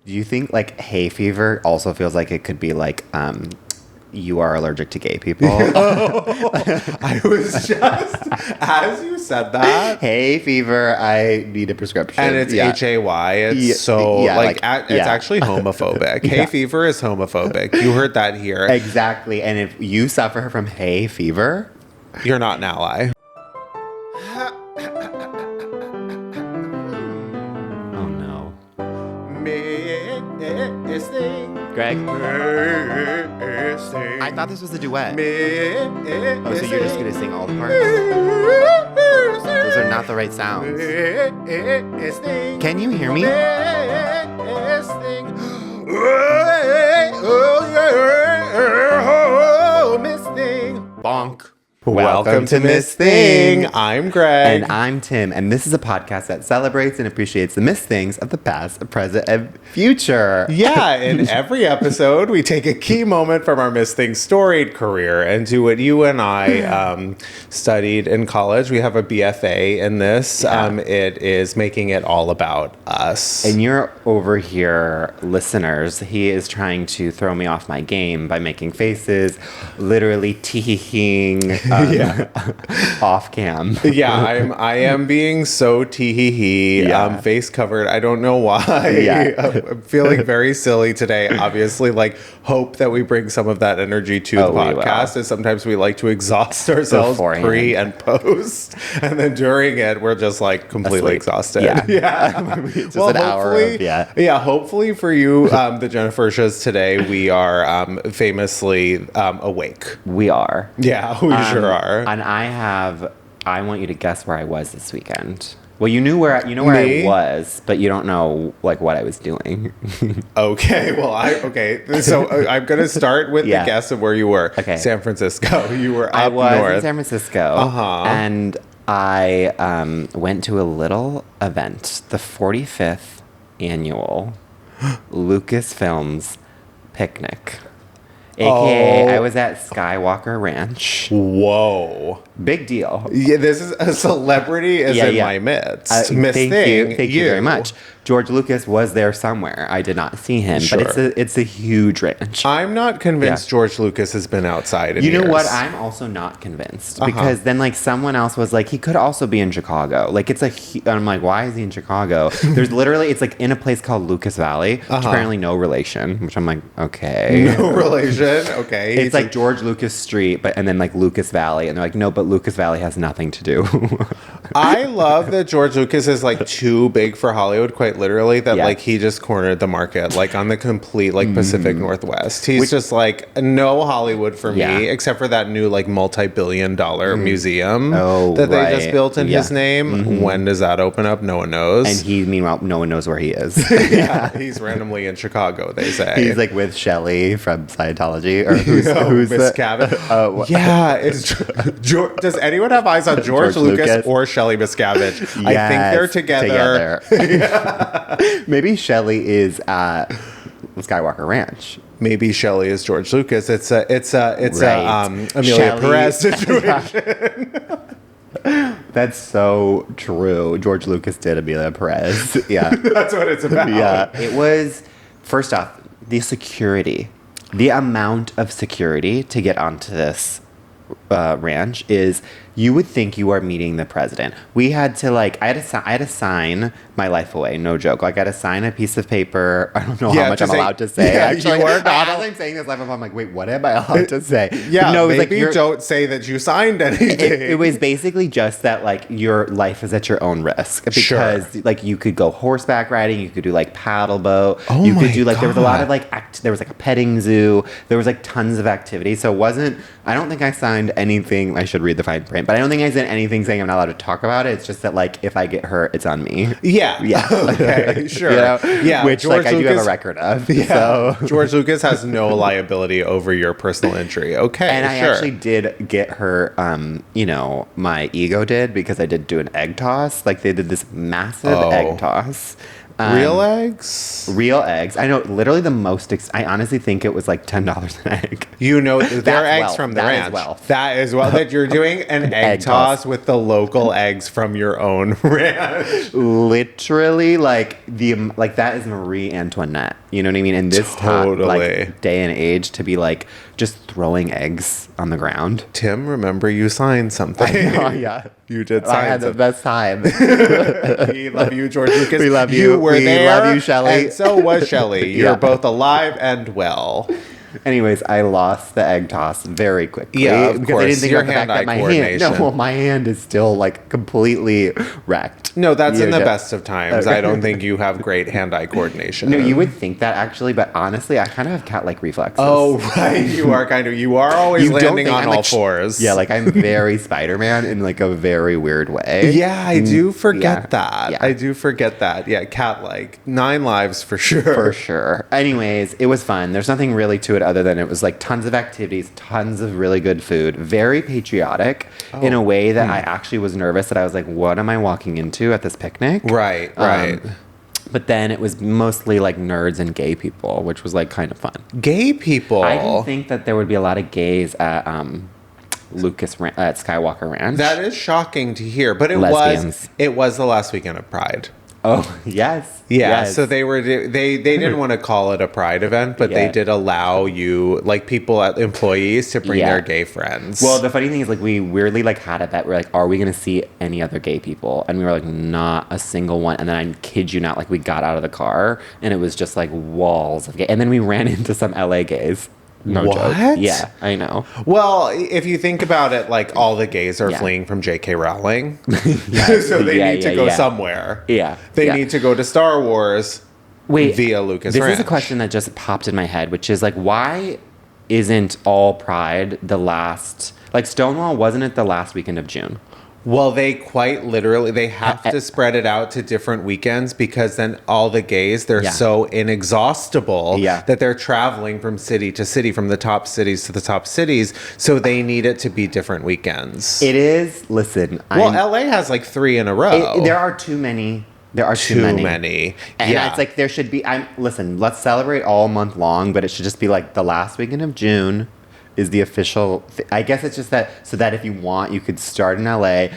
Do you think like hay fever also feels like it could be like you are allergic to gay people? I was just, as you said that. Hay fever, I need a prescription. And it's Hay. It's it's actually homophobic. Hay fever is homophobic. You heard that here. Exactly. And if you suffer from hay fever, you're not an ally. Oh no. Greg. I thought this was a duet. Oh, so you're just going to sing all the parts? Those are not the right sounds. Can you hear me? Bonk. Welcome to Miss Thing. I'm Greg. And I'm Tim. And this is a podcast that celebrates and appreciates the Miss Things of the past, present, and future. Yeah, in every episode, we take a key moment from our Miss Thing storied career and do what you and I studied in college. We have a BFA in this. Yeah. It is making it all about us. And you're over here, listeners. He is trying to throw me off my game by making faces, literally tee-hee-heeing. Off cam. I am being so tee-hee-hee, face covered. I don't know why. I'm feeling very silly today. Obviously, hope that we bring some of that energy to the podcast. And sometimes we like to exhaust ourselves pre and post, and then during it, we're just completely exhausted. Just an hour of, hopefully for you, the Gennifertias today, we are famously awake. We are. Yeah, we sure are. And I want you to guess where I was this weekend. Well, you know where I was, but you don't know what I was doing. Okay. So I'm going to start with the guess of where you were. Okay. San Francisco. You were up north. I was in San Francisco. And I went to a little event, the 45th annual Lucasfilms picnic. AKA, I was at Skywalker Ranch. Whoa. Big deal. Yeah, this is a celebrity in my midst. Thank you very much. George Lucas was there somewhere. I did not see him, but it's a huge ranch. I'm not convinced George Lucas has been outside in years. You know what? I'm also not convinced because then someone else was he could also be in Chicago. I'm like, why is he in Chicago? There's literally, it's in a place called Lucas Valley, which apparently no relation, which I'm like, okay. No relation? Okay. It's George Lucas Street, and then Lucas Valley, and they're like, no, but Lucas Valley has nothing to do. I love that George Lucas is too big for Hollywood, quite literally, that he just cornered the market on the complete Pacific Northwest. He's just no Hollywood for me, except for that new multi-billion-dollar museum that they just built in his name. When does that open up? No one knows. And meanwhile, no one knows where he is. He's randomly in Chicago, they say. He's with Shelley from Scientology, or who's Miscavige. Does anyone have eyes on George Lucas or Shelley Miscavige? Yes, I think they're together. Maybe Shelley is at Skywalker Ranch. Maybe Shelley is George Lucas. It's a Emilia Perez situation. That's so true. George Lucas did Emilia Perez. Yeah. That's what it's about. Yeah. It was, first off, the security. The amount of security to get onto this ranch is, you would think you are meeting the president. We had to I had to sign my life away. No joke. I had to sign a piece of paper. I don't know how much I'm allowed to say. Actually, as I'm saying this live, I'm like, wait, what am I allowed to say? Yeah, no, maybe don't say that you signed anything. It was basically just that your life is at your own risk, because you could go horseback riding, you could do paddle boat, you could do there was a lot of there was a petting zoo, there was tons of activity. So it wasn't. I don't think I signed anything. I should read the fine print. But I don't think I said anything saying I'm not allowed to talk about it. It's just that, if I get hurt, it's on me. Yeah. Okay, sure. Yeah. Which, George I do have a record of. Yeah. So. George Lucas has no liability over your personal injury. Okay, and I actually did get hurt, my ego did, because I did do an egg toss. They did this massive egg toss. Real eggs? Real eggs. I know, literally the most. I honestly think it was like $10 an egg. You know, they're eggs wealth. from the That is ranch. wealth. That is well that you're doing an egg toss with the local eggs from your own ranch. Literally, like that is Marie Antoinette. You know what I mean? In this like day and age, to be like just throwing eggs on the ground. Tim, remember you signed something. Oh yeah, you did sign. I had the best time. We love you, George Lucas. We love you. You were we there. Love you, Shelley. And so was Shelley. You're both alive and well. Anyways, I lost the egg toss very quickly. Yeah, of because course. I didn't think Your about the fact that my hand-eye hand. No, my hand is still like completely wrecked. No, that's in the best of times. I don't think you have great hand-eye coordination. No, you would think that actually, but honestly, I kind of have cat-like reflexes. Oh, right. You are always landing on all fours. Yeah, like I'm very Spider-Man in like a very weird way. Yeah, I do forget that. Yeah. I do forget that. Yeah, cat-like. 9 lives for sure. For sure. Anyways, it was fun. There's nothing really to it other than it was like tons of activities, tons of really good food, very patriotic in a way that I actually was nervous that I was like, what am I walking into at this picnic? Right. But then it was mostly like nerds and gay people, which was like kind of fun. Gay people? I didn't think that there would be a lot of gays at at Skywalker Ranch. That is shocking to hear, but it was the last weekend of Pride. Oh, yes. Yeah, yes. so they didn't want to call it a Pride event, but they did allow you, like employees to bring their gay friends. Well, the funny thing is, like, we weirdly, like, had a bet. We're like, are we going to see any other gay people? And we were like, not a single one. And then I kid you not, like, we got out of the car and it was just like walls of gay. And then we ran into some LA gays. No joke. Yeah, I know. Well, if you think about it, like all the gays are fleeing from J.K. Rowling, so they need to go somewhere. Yeah, they need to go to Star Wars. Via Lucas this Ranch. Is a question that just popped in my head, which is like, why isn't all Pride the last? Like Stonewall, wasn't it the last weekend of June? Well, they quite literally, they have to spread it out to different weekends because then all the gays, they're so inexhaustible that they're traveling from city to city, from the top cities to the top cities. So they need it to be different weekends. It is. Listen. Well, LA has like 3 in a row. There are too many. There are too many. And it's like there should be, listen, let's celebrate all month long, but it should just be like the last weekend of June is the official I guess it's just that so that if you want you could start in LA,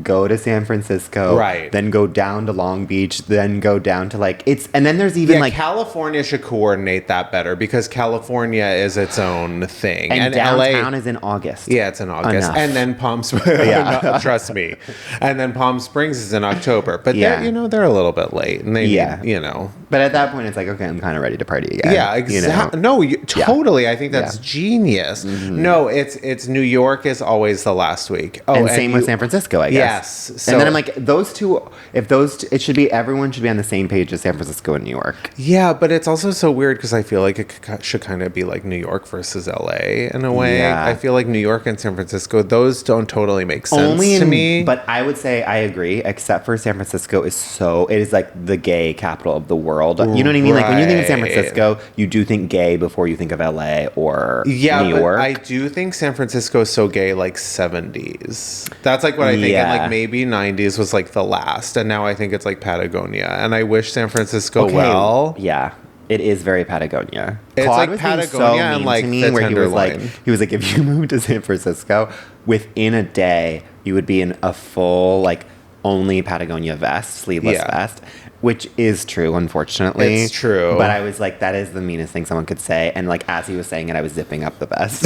go to San Francisco, then go down to Long Beach, then go down to like and then there's even like California should coordinate that better because California is its own thing and downtown LA is in August. Yeah, it's in August. And then Palm Springs trust me. And then Palm Springs is in October. But they're a little bit late and they need, But at that point it's like, okay, I'm kind of ready to party again. Yeah, exactly. No, totally. I think that's genius. Mm-hmm. No, it's New York is always the last week. Oh, and same with San Francisco, I guess. Yes. So, and then I'm like, those two, it should be, everyone should be on the same page as San Francisco and New York. Yeah, but it's also so weird because I feel like it should kind of be like New York versus LA in a way. Yeah. I feel like New York and San Francisco, those don't totally make sense to me. But I would say I agree, except for San Francisco it is like the gay capital of the world. You know what I mean? Like when you think of San Francisco, you do think gay before you think of LA or New York. I do think San Francisco is so gay like 70s. That's like what I think. And like maybe 90s was like the last. And now I think it's like Patagonia. And I wish San Francisco well. Yeah. It is very Patagonia. It's Claude like Patagonia and like to me, the where Tenderloin. he was like, if you moved to San Francisco, within a day, you would be in a full, like, only Patagonia vest, sleeveless vest, which is true, unfortunately. It's true. But I was like, that is the meanest thing someone could say. And like, as he was saying it, I was zipping up the vest.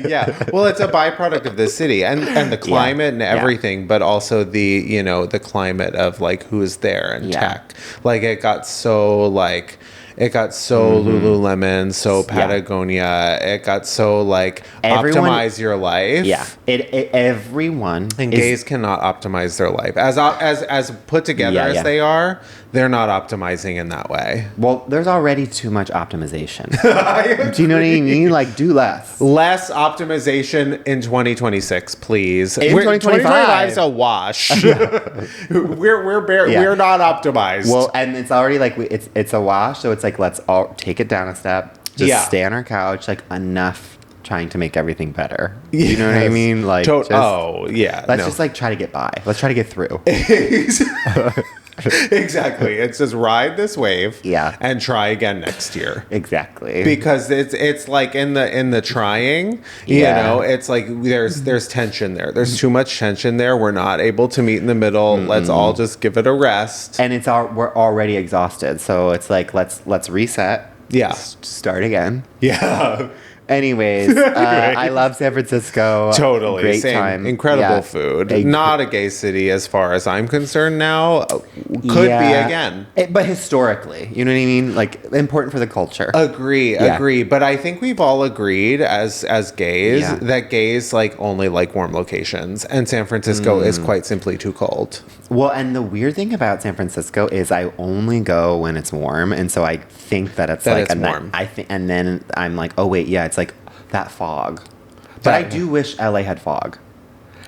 Yeah. Well, it's a byproduct of the city and the climate and everything, but also the climate of like who's there and tech. Like it got so Lululemon, so Patagonia. It got so like optimize your life. Yeah, everyone and gays cannot optimize their life as put together as they are. They're not optimizing in that way. Well, there's already too much optimization. Do you know what I mean? Like, do less. Less optimization in 2026, please. In 2025 is a wash. We're not optimized. Well, and it's already like it's a wash. So it's like let's all take it down a step. Just stay on our couch. Like enough trying to make everything better. Yes. You know what I mean? Like, let's just like try to get by. Let's try to get through. Exactly. It's just ride this wave, Yeah. and try again next year. Exactly. Because it's like in the trying, you know, it's like there's tension there. There's too much tension there. We're not able to meet in the middle. Let's all just give it a rest. And we're already exhausted, so it's like let's reset. Yeah. Start again. Yeah. Anyways, I love San Francisco. Totally. Great Same. time. Incredible food. Not a gay city as far as I'm concerned now. Could be again. But historically, you know what I mean? Like, important for the culture. Agree. But I think we've all agreed as gays that gays like only like warm locations. And San Francisco is quite simply too cold. Well, and the weird thing about San Francisco is I only go when it's warm. And so I think that it's like warm. And then I'm like, oh, wait, it's like that fog. But I do wish LA had fog.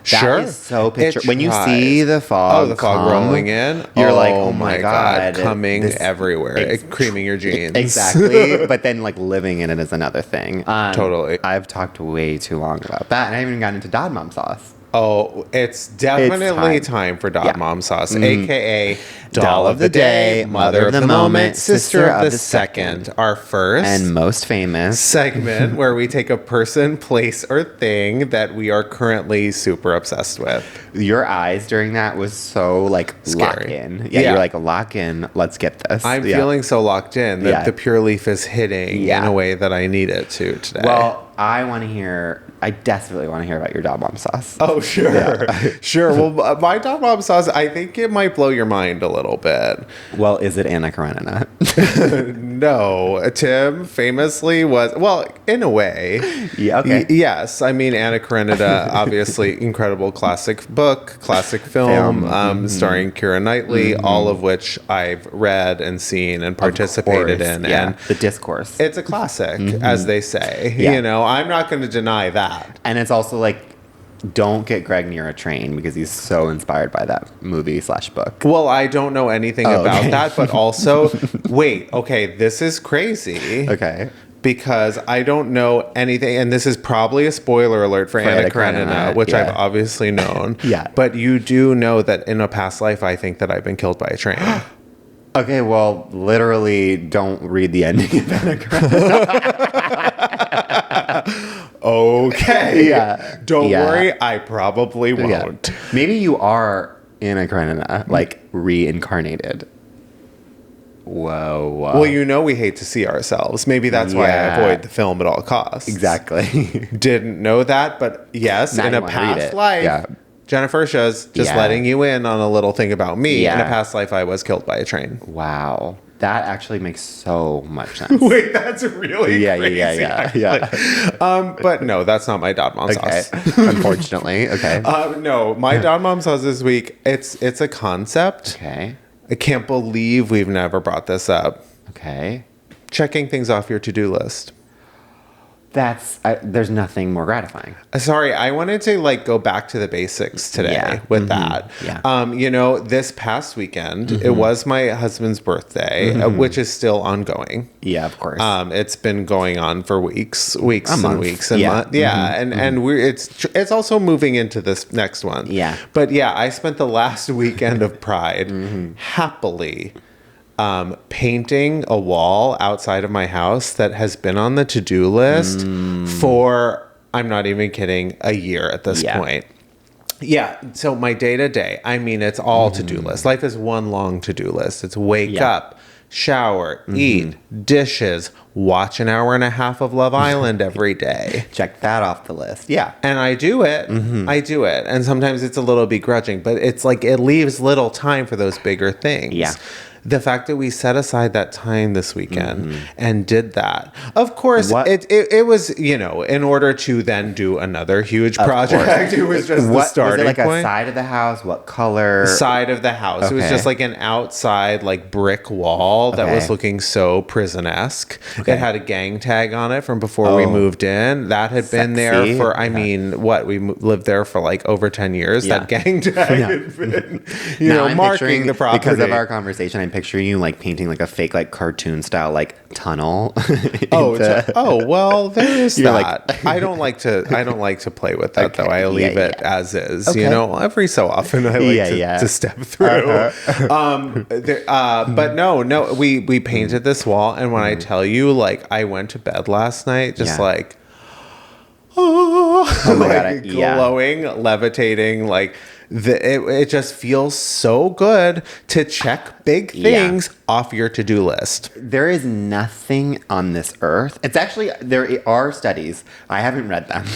Sure. That is so picture. When you see the fog, the fog rolling in, you're like, oh my God, coming everywhere, creaming your jeans. Exactly. But then like living in it is another thing. Totally. I've talked way too long about that, and I haven't even gotten into Dad Mom sauce. Oh, it's definitely time for Dot Mom Sauce, a.k.a. Doll of the Day, Mother of the Moment, Sister of the Second. Our first and most famous segment where we take a person, place, or thing that we are currently super obsessed with. Your eyes during that was so like Scary. lock in. Yeah, you're like, lock in, let's get this. I'm feeling so locked in that the Pure Leaf is hitting in a way that I need it to today. Well, I desperately want to hear about your Dot Mom sauce. Oh, sure. Yeah. Sure. Well, my Dot Mom sauce, I think it might blow your mind a little bit. Well, is it Anna Karenina? No. Tim famously was, well, in a way. Yeah, okay. Yes. I mean, Anna Karenina, obviously incredible classic book, classic film, starring Keira Knightley, all of which I've read and seen and participated in. Yeah. And the discourse. It's a classic, as they say. Yeah. You know, I'm not going to deny that. And it's also like, don't get Greg near a train because he's so inspired by that movie/book. Well, I don't know anything about that, but also, wait, okay, this is crazy. Okay. Because I don't know anything, and this is probably a spoiler alert for Anna Karenina, which I've obviously known. But you do know that in a past life, I think that I've been killed by a train. Okay, well, literally don't read the ending of Anna Karenina. Okay. Yeah. Don't worry, I probably won't. Yeah. Maybe you are Anna Karenina, like reincarnated. Whoa. Well, you know we hate to see ourselves. Maybe that's why I avoid the film at all costs. Exactly. Didn't know that, but yes, now in a past life, Gennifertias, just letting you in on a little thing about me. In a past life, I was killed by a train. Wow. That actually makes so much sense. Wait, that's really crazy. Yeah. But no, that's not my Dot Mom sauce. Unfortunately. Okay. No, my Dot Mom sauce this week, it's a concept. Okay. I can't believe we've never brought this up. Okay. Checking things off your to-do list. There's nothing more gratifying. Sorry, I wanted to like go back to the basics today with that. Yeah. You know, this past weekend, it was my husband's birthday, which is still ongoing. Yeah, of course. It's been going on for weeks and weeks and months. Yeah. And it's also moving into this next one. Yeah. But yeah, I spent the last weekend of Pride happily painting a wall outside of my house that has been on the to-do list for, I'm not even kidding, a year at this point. Yeah. So my day-to-day, I mean, it's all to-do list. Life is one long to-do list. It's wake up, shower, eat, dishes, watch an hour and a half of Love Island every day. Check that off the list. Yeah. And I do it. I do it. And sometimes it's a little begrudging, but it's like it leaves little time for those bigger things. Yeah. The fact that we set aside that time this weekend and did that. Of course, it was, you know, in order to then do another huge project. It was just the starting point. Was it like point. a side of the house? What color? Side of the house. Okay. It was just like an outside like brick wall that was looking so prison-esque. Okay. It had a gang tag on it from before we moved in. That had been there for, I mean, we lived there for like over 10 years. That gang tag had been, you know, marking the property. Because of our conversation, I'm picture you like painting like a fake like cartoon style like tunnel. Well, there is You're that. like- I don't like to play with that though. I leave it as is. Okay. You know, every so often I like to step through. But no, we painted this wall, and when I tell you, like, I went to bed last night just like, oh my God, glowing, levitating, like. It just feels so good to check big things off your to-do list. There is nothing on this earth. It's actually, there are studies. I haven't read them.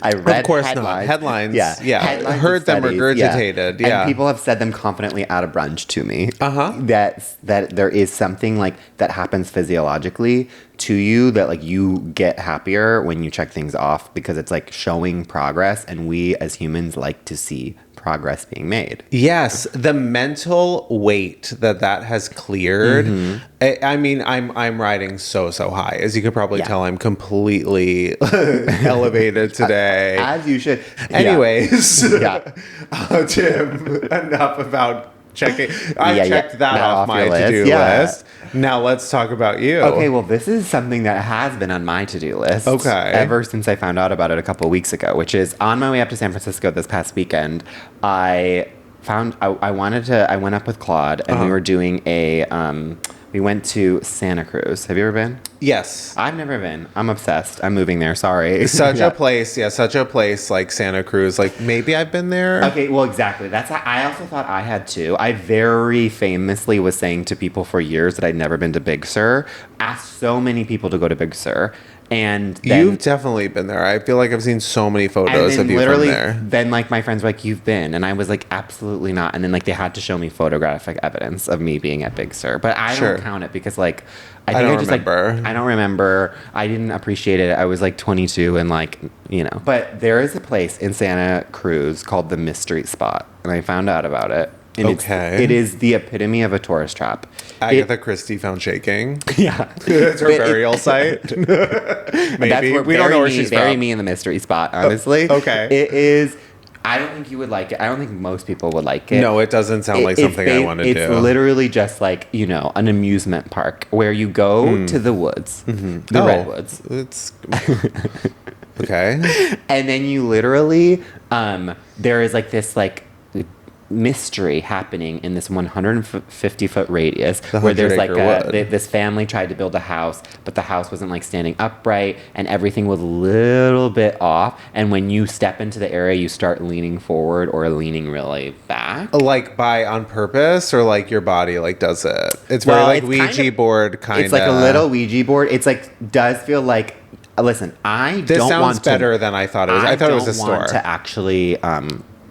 I read Of course headlines. not. Headlines. Yeah. Yeah. Headlines Heard of them studies. regurgitated. Yeah. And people have said them confidently at a brunch to me. Uh-huh. That there is something like that happens physiologically to you that like you get happier when you check things off because it's like showing progress, and we as humans like to see progress being made. Yes, the mental weight that has cleared. I mean, I'm riding so high. As you can probably tell, I'm completely elevated today. As you should. Anyways, Tim, enough about checking. I checked that off my to-do list. Now let's talk about you. Okay, well, this is something that has been on my to-do list. Okay. Ever since I found out about it a couple of weeks ago, which is on my way up to San Francisco this past weekend, I went up with Claude, and we were doing we went to Santa Cruz. Have you ever been? Yes. I've never been. I'm obsessed. I'm moving there. Sorry. Such a place like Santa Cruz. Like, maybe I've been there. Okay, well, exactly. I also thought I had too. I very famously was saying to people for years that I'd never been to Big Sur. Asked so many people to go to Big Sur. And then, you've definitely been there. I feel like I've seen so many photos of you from there. Then like my friends were like, "You've been," and I was like, "Absolutely not." And then like they had to show me photographic evidence of me being at Big Sur, but I don't count it because like I don't remember. I didn't appreciate it. I was like 22 and like But there is a place in Santa Cruz called the Mystery Spot, and I found out about it. And it is the epitome of a tourist trap. Agatha Christie found shaking. Yeah. It's her burial site. Maybe. That's where we don't know where she's bury from. me in the Mystery Spot, honestly. Okay. It is... I don't think you would like it. I don't think most people would like it. No, it doesn't sound like something I want to do. It's literally just like, an amusement park where you go to the woods. The redwoods. It's... Okay. And then you literally... there is like this like... mystery happening in this 150-foot radius where there's like this family tried to build a house, but the house wasn't like standing upright and everything was a little bit off, and when you step into the area you start leaning forward or leaning really back, like by on purpose, or like your body like does it. It's very like Ouija board kind of. It's like a little Ouija board. It's like does feel like listen, this sounds better than I thought it was. I thought it was a store. I don't want to actually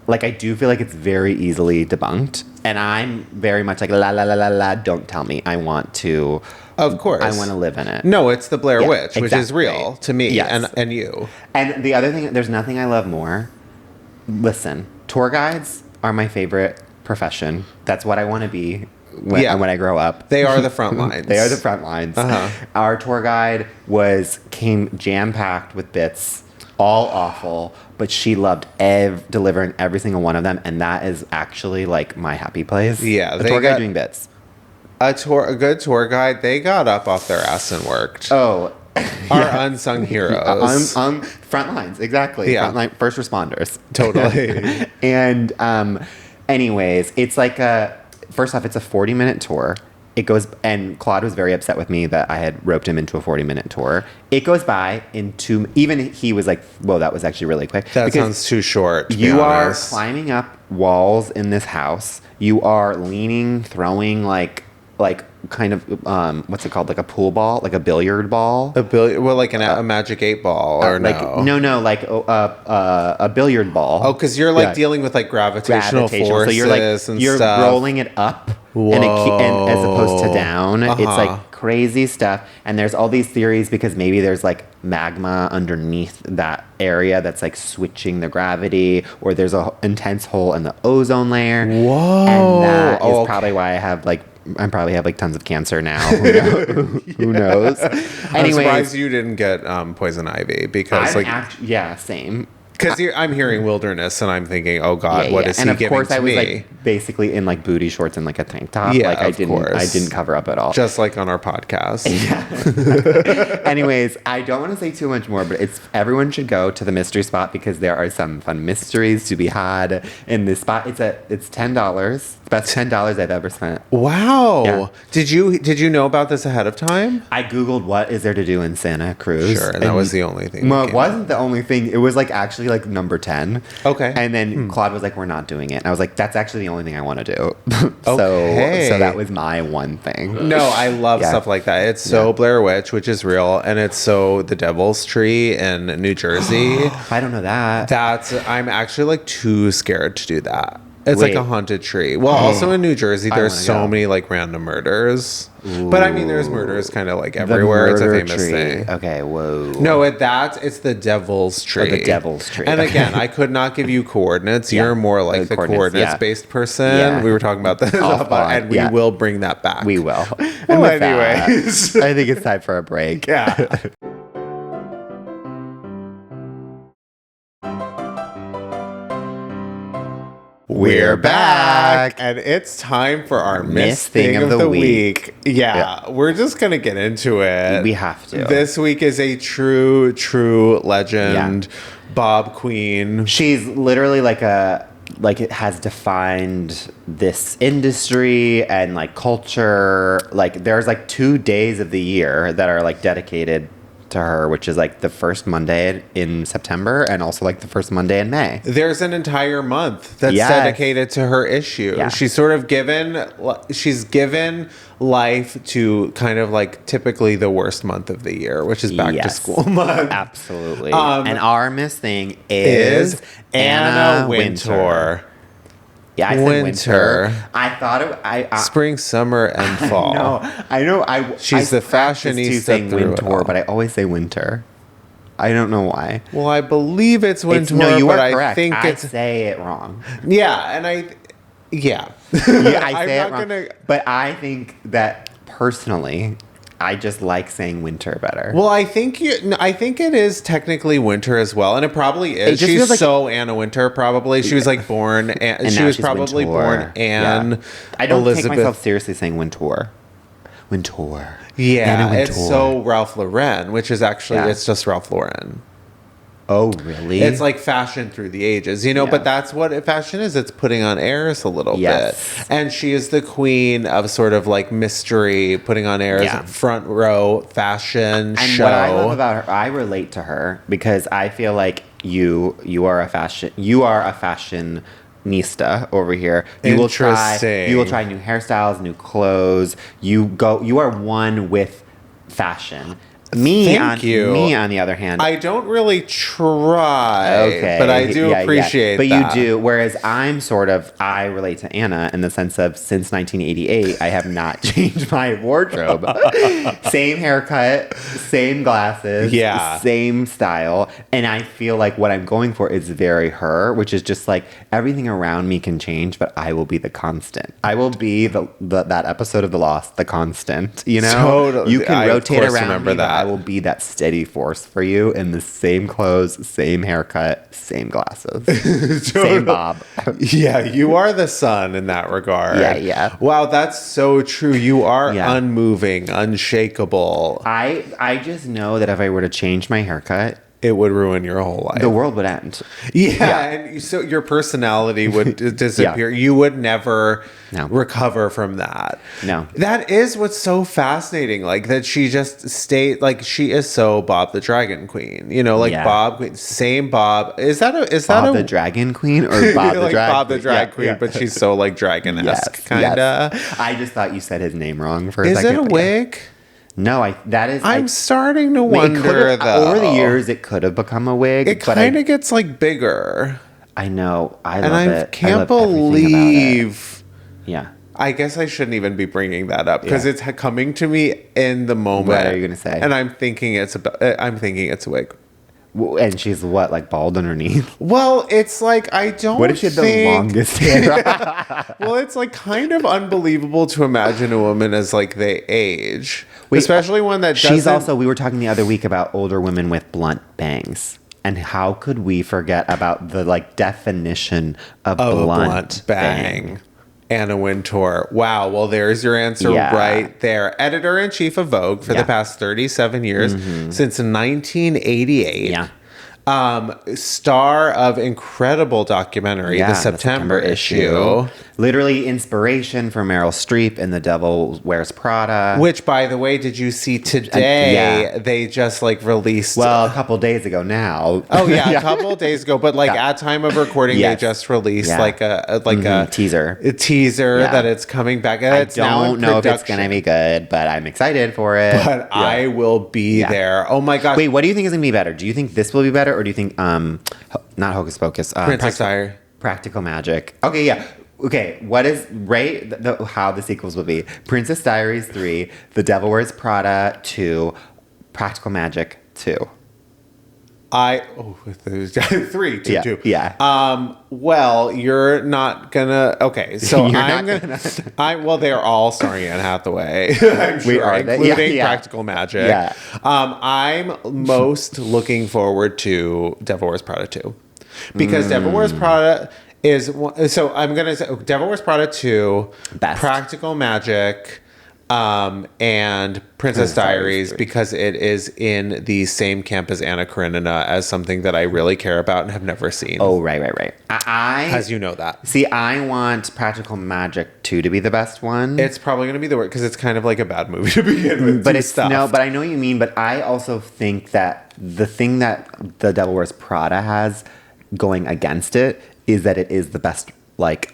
I do feel like it's very easily debunked, and I'm very much like la la la la la. Don't tell me. I want to. Of course, I want to live in it. No, it's the Blair Witch, which is real to me and you. And the other thing, there's nothing I love more. Listen, tour guides are my favorite profession. That's what I want to be when I grow up. They are the front lines. They are the front lines. Our tour guide came jam packed with bits. All awful, but she loved delivering every single one of them, and that is actually like my happy place. Yeah, a tour guide doing bits. A good tour guide. They got up off their ass and worked. Oh, our unsung heroes. Front lines, exactly. Yeah, front line, first responders, totally. And anyways, it's like first off, it's a 40-minute tour. It goes, and Claude was very upset with me that I had roped him into a 40-minute tour. It goes by even he was like, whoa, that was actually really quick. That sounds too short. You are climbing up walls in this house. You are leaning, throwing like kind of, what's it called? Like a pool ball, like a billiard ball. Like a magic 8-ball or no? No, like a billiard ball. Oh, because you're like dealing with like gravitational forces, so you're stuff. rolling it up. And as opposed to down. It's like crazy stuff. And there's all these theories because maybe there's like magma underneath that area that's like switching the gravity, or there's an intense hole in the ozone layer. Whoa. And that is probably why I probably have like tons of cancer now. Who knows? I'm surprised you didn't get poison ivy because same. Because I'm hearing wilderness and I'm thinking, oh God, what is he giving to me? And of course I was like basically in like booty shorts and like a tank top. Yeah, like I didn't cover up at all. Just like on our podcast. Yeah. Anyways, I don't want to say too much more, but everyone should go to the mystery spot because there are some fun mysteries to be had in this spot. It's $10. The best $10 I've ever spent. Wow. Yeah. Did you know about this ahead of time? I Googled what is there to do in Santa Cruz. Sure, and that was the only thing. Well, it wasn't the only thing. It was like actually like number 10. Okay. And then Claude was like, we're not doing it. And I was like, that's actually the only thing I want to do. Okay. So that was my one thing. No, I love stuff like that. It's so Blair Witch, which is real, and it's so the Devil's Tree in New Jersey. I don't know that. I'm actually like too scared to do that. It's Wait. like a haunted tree. Well, also in New Jersey, there's so many like random murders. Ooh. But I mean, there's murders kind of like everywhere. It's a famous thing. Okay, whoa. No, it's the Devil's Tree. Oh, the Devil's Tree. And again, I could not give you coordinates. You're more like the coordinates-based person. Yeah. We were talking about this, and we will bring that back. We will. And well, anyways, I think it's time for a break. Yeah. We're back, and it's time for our Miss Thing of the Week. Yeah, we're just going to get into it. We have to. This week is a true legend, Bob Queen. She's literally like it has defined this industry and like culture. Like there's like 2 days of the year that are like dedicated to her, which is like the first Monday in September and also like the first Monday in May. There's an entire month that's dedicated to her issue. Yeah. She's given life to kind of like typically the worst month of the year, which is back to school month. Absolutely. And our Miss Thing is Anna Wintour. Yeah, I said winter. I thought it. Spring, summer, and fall. I know. She's the fashionista saying Wintour, but I always say winter. I don't know why. Well, I believe it's Wintour. No, you but are correct. I think I say it wrong. Yeah, and I say it wrong. But I think that personally, I just like saying winter better. Well, I think it is technically winter as well, and it probably is. She's like, so Anna Wintour, probably. She was like born, and she was probably born Anne. Yeah. I don't Elizabeth. take myself seriously saying Wintour. Wintour. Yeah, Anna Wintour. It's so Ralph Lauren, which is actually it's just Ralph Lauren. Oh, really? It's like fashion through the ages, but that's what fashion is. It's putting on airs a little bit. And she is the queen of sort of like mystery, putting on airs, front row fashion and show. What I love about her, I relate to her because I feel like you are a fashionista over here. You will try new hairstyles, new clothes. You are one with fashion. Me, on the other hand, I don't really try, but I do appreciate But that. you do, whereas I relate to Anna in the sense of since 1988, I have not changed my wardrobe. Same haircut, same glasses, same style, and I feel like what I'm going for is very her, which is just like everything around me can change, but I will be the constant. I will be that episode of The Lost, the constant, Totally. You can rotate around remember me, that. I will be that steady force for you in the same clothes, same haircut, same glasses, same bob. Yeah, you are the sun in that regard. Yeah. Wow, that's so true. You are unmoving, unshakable. I just know that if I were to change my haircut, it would ruin your whole life. The world would end. Yeah. And so your personality would disappear. You would never recover from that. No. That is what's so fascinating. Like that she just she is so Bob the Dragon Queen. Bob Queen, same Bob. Is that Bob the Dragon Queen or Bob the Dragon Bob the Drag Queen, but she's so like dragon-esque kinda. Yes. I just thought you said his name wrong for a second. Is it a wig? No, I'm starting to wonder, though. Over the years, it could have become a wig. It kind of gets, like, bigger. I know. I love it. Can't believe... Yeah. I guess I shouldn't even be bringing that up, because it's coming to me in the moment. What are you going to say? And I'm thinking it's a wig. And she's what, like bald underneath? Well, it's like, I don't What if she had the longest hair? Well, it's like kind of unbelievable to imagine a woman as like they age. Especially one that doesn't... She's also, we were talking the other week about older women with blunt bangs. And how could we forget about the like definition of blunt bang? Anna Wintour. Wow. Well, there's your answer right there. Editor-in-chief of Vogue for the past 37 years, since 1988. Yeah. Star of incredible documentary, the September issue. Literally inspiration for Meryl Streep in The Devil Wears Prada. Which, by the way, did you see today? They just like released. Well, a couple days ago now. Oh yeah, a couple days ago. But like at time of recording, they just released like a teaser. A teaser that it's coming back. I don't know if it's gonna be good, but I'm excited for it. But I will be there. Oh my gosh. Wait, what do you think is gonna be better? Do you think this will be better, or do you think not Hocus Pocus? Princess Diary. Practical Magic. Okay, yeah. Okay, what is how the sequels will be? Princess Diaries 3, The Devil Wears Prada 2, Practical Magic 2. Three, two, two. Yeah. Well, you're not gonna. Okay, so well, they're all starring Anne Hathaway. I'm sure, we are, including Practical Magic. Yeah. I'm most looking forward to Devil Wears Prada 2 because Devil Wears Prada is so. I'm gonna say Devil Wears Prada 2, Best. Practical Magic. And Princess Diaries because it is in the same camp as Anna Karenina as something that I really care about and have never seen. Oh, right. As you know that. See, I want Practical Magic 2 to be the best one. It's probably going to be the worst because it's kind of like a bad movie to begin with. But but I know what you mean. But I also think that the thing that The Devil Wears Prada has going against it is that it is the best like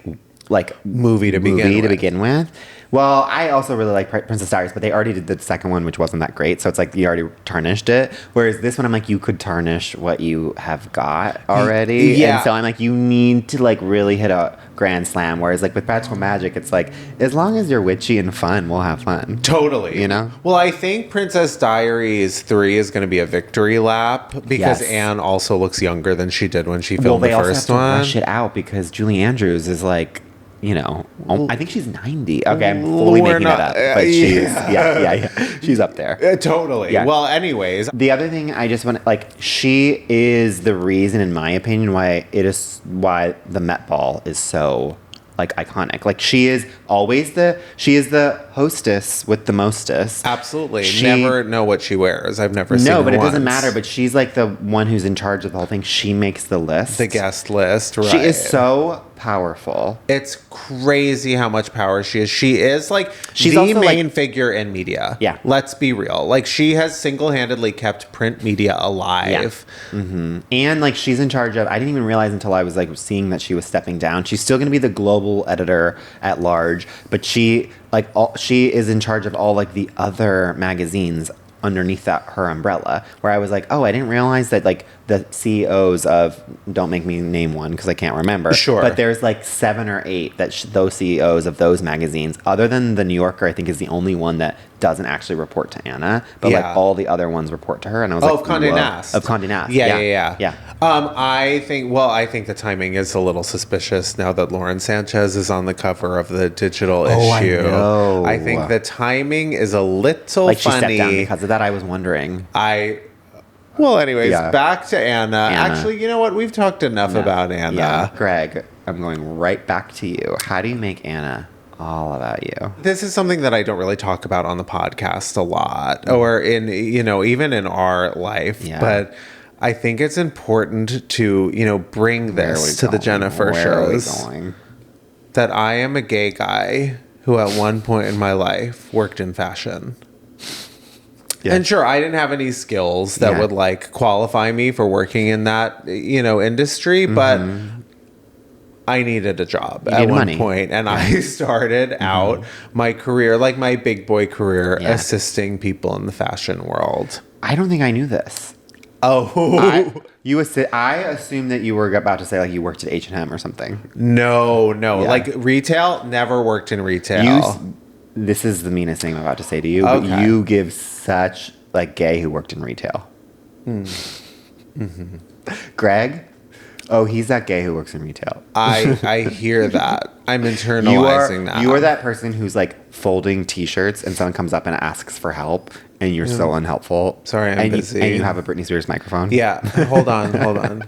movie to begin with. Well, I also really like Princess Diaries, but they already did the second one, which wasn't that great. So it's like you already tarnished it. Whereas this one, I'm like, you could tarnish what you have got already. Yeah. And so I'm like, you need to like really hit a grand slam. Whereas like with Practical Magic, it's like, as long as you're witchy and fun, we'll have fun. Totally. You know? Well, I think Princess Diaries 3 is going to be a victory lap because Anne also looks younger than she did when she filmed the first one. They also have to rush it out because Julie Andrews is like, you know, I think she's 90. Okay, I'm fully making it up, but she's she's up there. Totally. Yeah. Well, anyways, the other thing I just want she is the reason, in my opinion, why the Met Ball is so like iconic. Like she is the hostess with the mostest. Absolutely. Never know what she wears. I've never seen her. No, but it once. doesn't matter. But she's like the one who's in charge of the whole thing. She makes the list. The guest list, right. She is so powerful. It's crazy how much power she is. She is like she's the main figure in media. Yeah. Let's be real. Like she has single-handedly kept print media alive. Yeah. Mm-hmm. And like she's in charge of, I didn't even realize until I was like seeing that she was stepping down. She's still going to be the global editor at large, but she is in charge of all like the other magazines underneath her umbrella, where I was like, oh, I didn't realize that like the CEOs of, don't make me name one because I can't remember. Sure. But there's like 7 or 8 that those CEOs of those magazines, other than the New Yorker, I think is the only one that doesn't actually report to Anna, but like all the other ones report to her. And I was like, of Condé Nast. Of Condé Nast. Yeah. I think the timing is a little suspicious now that Lauren Sanchez is on the cover of the digital issue. I know. I think the timing is a little like funny. She stepped down because of that. I was wondering. Well, anyways, back to Anna. Actually, you know what? We've talked enough about Anna. Yeah. Greg, I'm going right back to you. How do you make Anna all about you? This is something that I don't really talk about on the podcast a lot, or in, even in our life. Yeah. But I think it's important to, bring this to the Gennifer shows. That I am a gay guy who at one point in my life worked in fashion. Yeah. And sure, I didn't have any skills that would like qualify me for working in that, industry, but I needed a job at one point, and I started out my career, like my big boy career, assisting people in the fashion world. I don't think I knew this. Oh, I assumed that you were about to say like you worked at H&M or something. No, like retail. Never worked in retail. This is the meanest thing I'm about to say to you. Okay. But you give such like gay who worked in retail. Mm-hmm. Greg. Oh, he's that gay who works in retail. I hear that. I'm internalizing that. You are that person who's like folding T-shirts and someone comes up and asks for help and you're so unhelpful. Sorry, I'm and busy. And you have a Britney Spears microphone. Yeah. Hold on.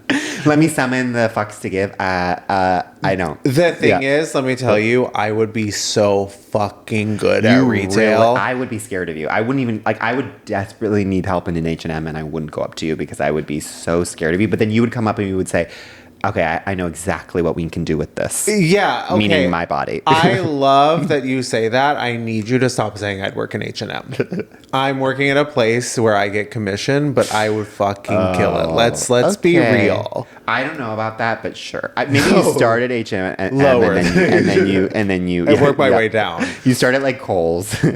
Let me summon the fucks to give. I don't. The thing is, let me tell you, I would be so fucking good at retail. I would be scared of you. I wouldn't even, like, I would desperately need help in an H&M, and I wouldn't go up to you because I would be so scared of you. But then you would come up and you would say, okay, I know exactly what we can do with this. Yeah, okay. Meaning my body. I love that you say that. I need you to stop saying I'd work in H&M. I'm working at a place where I get commission, but I would fucking kill it. Let's be real. I don't know about that, but sure. Maybe you started H&M and then you I worked my way down. You started like Kohl's. Sure.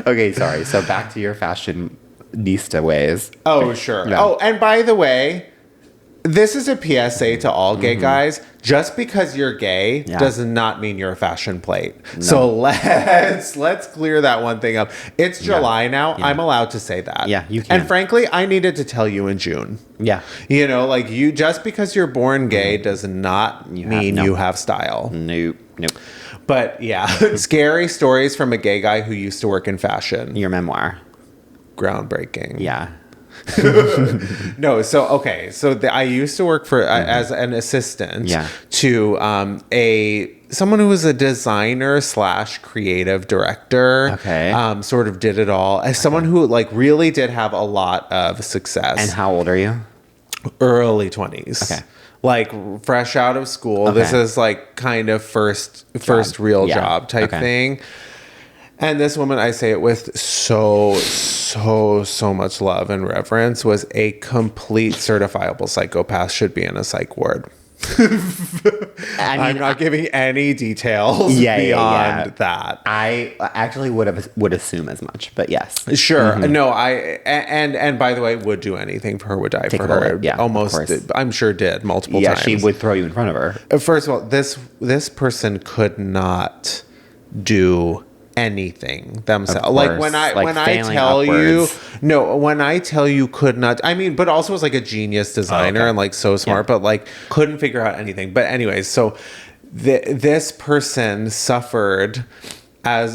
Okay, sorry. So back to your fashionista ways. Oh, sure. Yeah. Oh, and by the way, this is a PSA to all gay guys. Just because you're gay does not mean you're a fashion plate. No. So let's clear that one thing up. It's July now. Yeah. I'm allowed to say that. Yeah, you can. And frankly, I needed to tell you in June. Yeah. You know, like you just because you're born gay does not mean you have style. Nope. But yeah, scary stories from a gay guy who used to work in fashion. Your memoir. Groundbreaking. Yeah. No, so okay, so I used to work for as an assistant to someone who was a designer / creative director. Okay, sort of did it all as someone who like really did have a lot of success. And how old are you? Early 20s. Okay, like fresh out of school. Okay. This is like kind of first real job type thing. And this woman, I say it with so much love and reverence, was a complete certifiable psychopath, should be in a psych ward. I'm not giving any details beyond that. I actually would assume as much, but yes. Sure. Mm-hmm. No, and by the way, would do anything for her, would die for her. Yeah, almost I'm sure did multiple times. Yeah, she would throw you in front of her. First of all, this person could not do anything themselves. Like when I tell you could not, I mean, but also was like a genius designer and like so smart, but like couldn't figure out anything. But anyways, so this person suffered as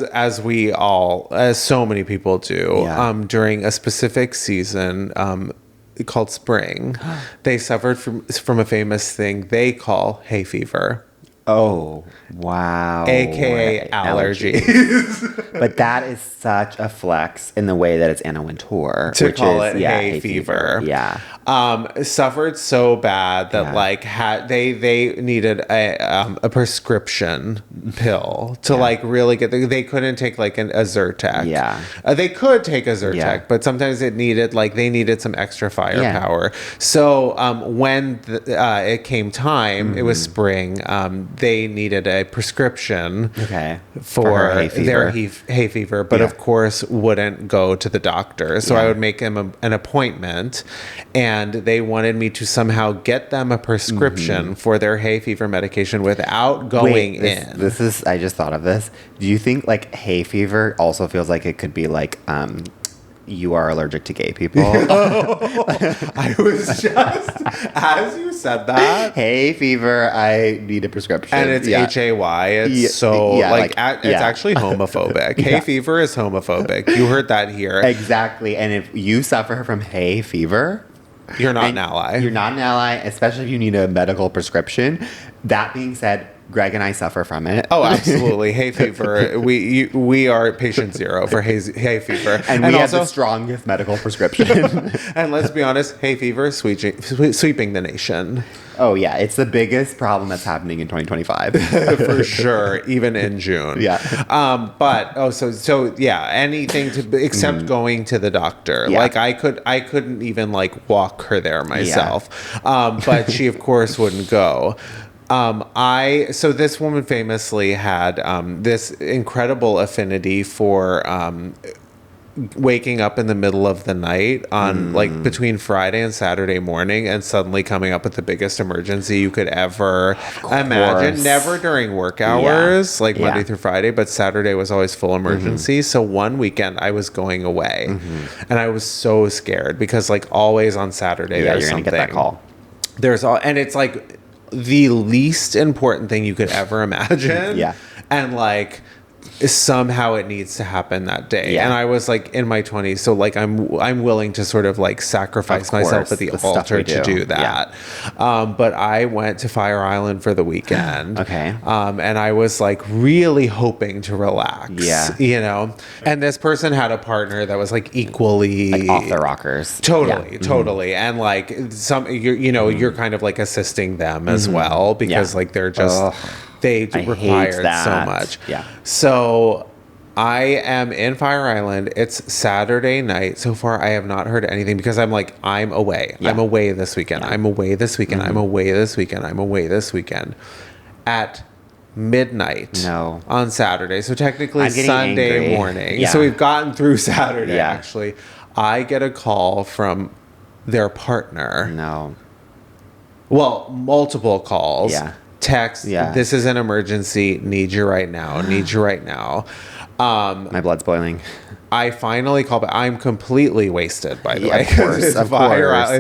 so many people do during a specific season called spring. They suffered from a famous thing they call hay fever. Oh, wow. AKA allergies. But that is such a flex in the way that it's Anna Wintour. To call it hay fever. Yeah. Suffered so bad that like they needed a prescription pill to like really get they couldn't take like a Zyrtec. Yeah. They could take a Zyrtec, but sometimes they needed some extra firepower. So when it came time, it was spring, they needed a prescription for their hay fever, but of course wouldn't go to the doctor. So I would make them an appointment, and they wanted me to somehow get them a prescription for their hay fever medication without going in. This is, I just thought of this. Do you think like hay fever also feels like it could be like you are allergic to gay people? I was just, as you said that, hay fever, I need a prescription. And it's HAY. It's it's actually homophobic. Hay fever is homophobic. You heard that here. Exactly. And if you suffer from hay fever, you're not an ally. You're not an ally, especially if you need a medical prescription. That being said, Greg and I suffer from it. Oh, absolutely. Hay fever. We are patient zero for hay fever. And we have the strongest medical prescription. And let's be honest, hay fever is sweeping the nation. Oh, yeah. It's the biggest problem that's happening in 2025. For sure. Even in June. Yeah. So anything except going to the doctor. Yeah. Like I couldn't even like walk her there myself. Yeah. But she of course wouldn't go. So this woman famously had this incredible affinity for waking up in the middle of the night on like between Friday and Saturday morning and suddenly coming up with the biggest emergency you could ever imagine. Never during work hours, like Monday through Friday, but Saturday was always full emergency. So one weekend I was going away and I was so scared because like always on Saturday there's you're something. Gonna get that call. And it's like the least important thing you could ever imagine. And like somehow it needs to happen that day. Yeah. And I was like in my 20s, so like I'm willing to sort of like sacrifice myself at the altar to do that. But I went to Fire Island for the weekend. Okay. And I was like really hoping to relax. Yeah. You know? And this person had a partner that was like equally like off the rockers. Totally. And like you're kind of like assisting them as well, because like they're just they require so much. Yeah. So I am in Fire Island. It's Saturday night. So far, I have not heard anything because I'm like, I'm away. Yeah. I'm away this weekend. I'm away this weekend. I'm away this weekend. I'm away this weekend. At midnight on Saturday. So technically Sunday angry. morning. Yeah. So we've gotten through Saturday, actually. I get a call from their partner. Well, multiple calls. Text, this is an emergency, need you right now. My blood's boiling. I finally call back. I'm completely wasted, by the way. Of course, it's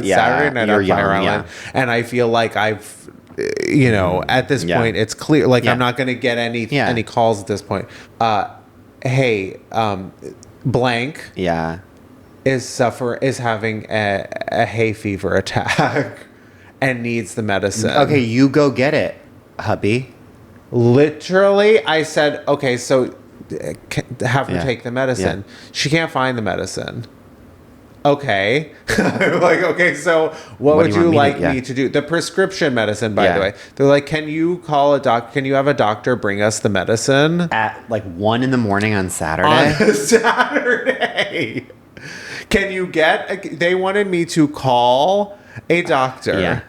Saturday night on Fire Island. And I feel like I've, at this point, it's clear. Like, I'm not going to get any calls at this point. Hey, blank is having a hay fever attack and needs the medicine. Okay, you go get it, hubby. Literally, I said, okay, so have her take the medicine. She can't find the medicine. Okay. Like, okay, so what would you like me to do? The prescription medicine, by the way. They're like, can you call a doctor? Can you have a doctor bring us the medicine? At like 1 a.m. on Saturday? On Saturday. Can you they wanted me to call a doctor,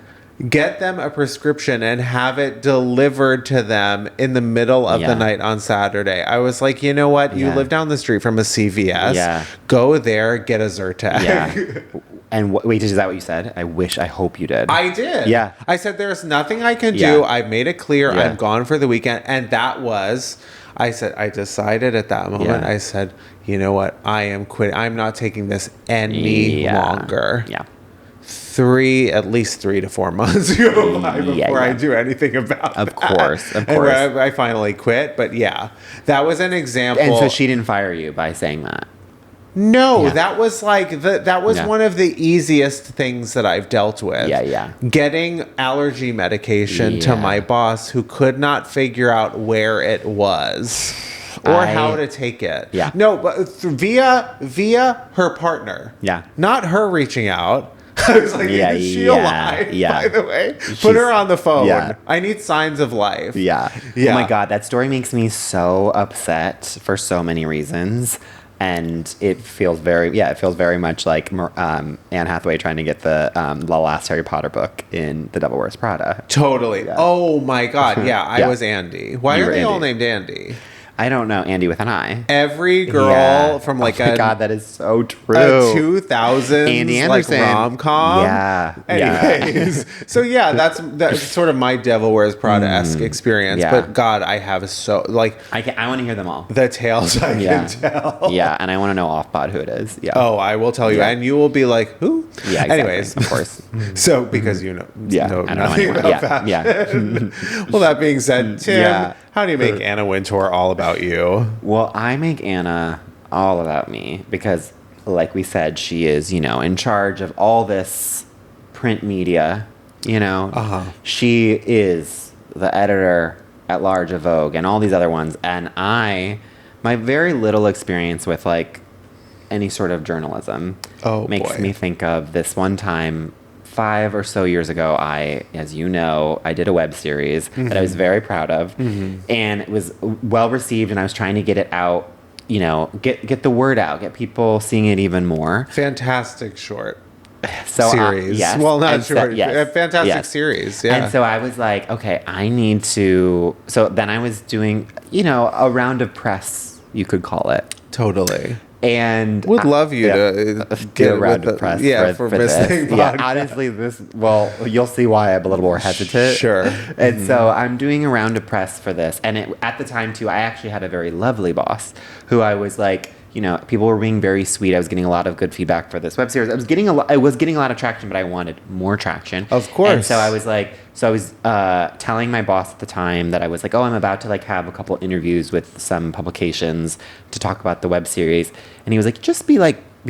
get them a prescription, and have it delivered to them in the middle of the night on Saturday. I was like, you know what? You live down the street from a CVS. Go there, get a Zyrtec. And wait, is that what you said? I hope you did. I did. Yeah. I said, there's nothing I can do. I've made it clear. I'm gone for the weekend. And that was... I said, I decided at that moment, I said, you know what? I am quitting. I'm not taking this any longer. At least 3 to 4 months go by before I do anything about Of course. And I finally quit. But that was an example. And so she didn't fire you by saying that? No, that was like that was one of the easiest things that I've dealt with. Getting allergy medication to my boss, who could not figure out where it was or how to take it. No, but via her partner. Not her reaching out. I was like, is she alive, by the way? Put her on the phone. I need signs of life. Oh my God, that story makes me so upset for so many reasons. And it feels very much like Anne Hathaway trying to get the last Harry Potter book in The Devil Wears Prada. Totally. Oh my God. I was Andi. Why are they all named Andi? I don't know. Andi with an I. Every girl from like oh my God, that is so true. A 2000s Andy Anderson. Like rom-com. Anyways. So that's sort of my Devil Wears Prada-esque experience. But God, I have I want to hear them all. The tales I can tell. And I want to know off-pod who it is. Oh, I will tell you. And you will be like, who? Yeah, exactly. Anyways. Of course. So, because you know nothing about fashion. Well, that being said, Tim, how do you make Anna Wintour all about you? Well, I make Anna all about me because, like we said, she is, in charge of all this print media, She is the editor at large of Vogue and all these other ones. And my very little experience with, like, any sort of journalism makes me think of this one time 5 or so years ago, as you know, I did a web series that I was very proud of, and it was well received, and I was trying to get it out, get the word out, get people seeing it even more. Fantastic short series. Well, not short. Fantastic series. Yeah. And so I was like, okay, I need to. So then I was doing, a round of press, you could call it. Totally. And would love you to get a round of press for Missing Podcast. Honestly, you'll see why I'm a little more hesitant. Sure. And so I'm doing a round of press for this. And at the time, too, I actually had a very lovely boss who I was like, people were being very sweet. I was getting a lot of good feedback for this web series. I was getting a lot of traction, but I wanted more traction. Of course. And so I was telling my boss at the time that I was like, oh, I'm about to like have a couple interviews with some publications to talk about the web series. And he was like, just be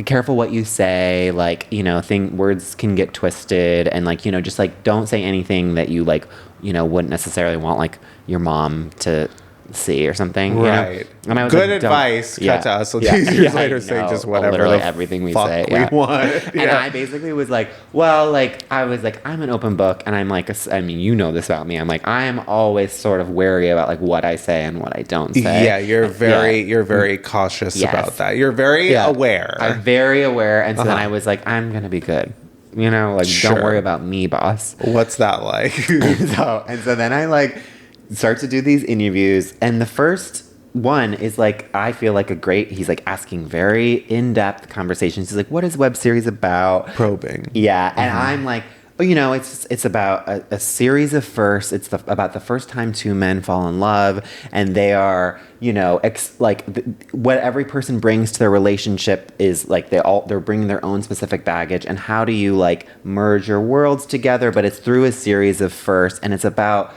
careful what you say. Like, words can get twisted, and like, just like don't say anything that you like, wouldn't necessarily want like your mom to see or something. Right. And I was good like, advice. Yeah. Cut to us. So these years later, say just whatever. Literally everything we say. We want. And I basically was like, well, like I was like, I'm an open book, and I'm like, I mean, you know this about me. I'm like, I am always sort of wary about like what I say and what I don't say. Yeah, you're very cautious about that. You're very aware. I'm very aware, and so then I was like, I'm gonna be good. Like don't worry about me, boss. What's that like? and so then I like start to do these interviews, and the first one is like, I feel like he's like asking very in-depth conversations. He's like, what is web series about? Probing. Yeah. And I'm like, it's about a series of firsts. It's about the first time two men fall in love, and they are, what every person brings to their relationship is like they're bringing their own specific baggage, and how do you like merge your worlds together? But it's through a series of firsts, and it's about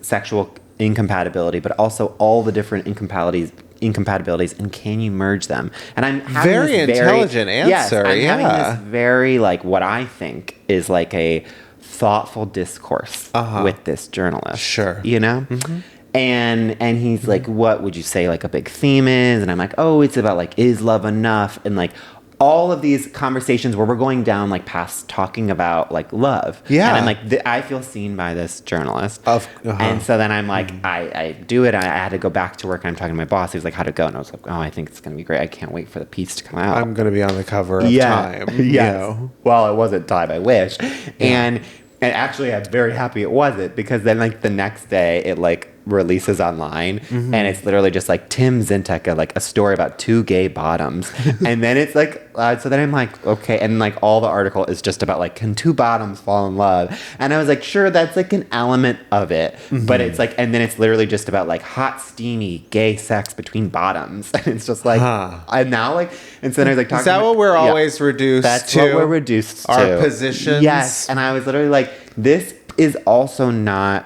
sexual incompatibility, but also all the different incompatibilities, and can you merge them? And I'm having very intelligent answer. Yes, I'm having this very like what I think is like a thoughtful discourse with this journalist. Sure. Mm-hmm. And he's like, what would you say like a big theme is? And I'm like, oh, it's about like, is love enough? And like all of these conversations where we're going down like past talking about like love. Yeah. And I'm like, I feel seen by this journalist. And so then I'm like, I do it. I had to go back to work, and I'm talking to my boss. He was like, how'd it go? And I was like, oh, I think it's going to be great. I can't wait for the piece to come out. I'm going to be on the cover of Time. Yes. Well, it wasn't Time, I wish. Yeah. And actually, I'm very happy it wasn't, because then like the next day it like releases online, and it's literally just like Tim Zintek, like a story about two gay bottoms. And then it's like, so then I'm like, okay. And like all the article is just about like, can two bottoms fall in love? And I was like, sure, that's like an element of it. But it's like, and then it's literally just about like hot, steamy gay sex between bottoms. And it's just like, I'm now like, and so then I was like, talking is that what we're always reduced to? That's what we're reduced to. Our positions? Yes. And I was literally like, this is also not,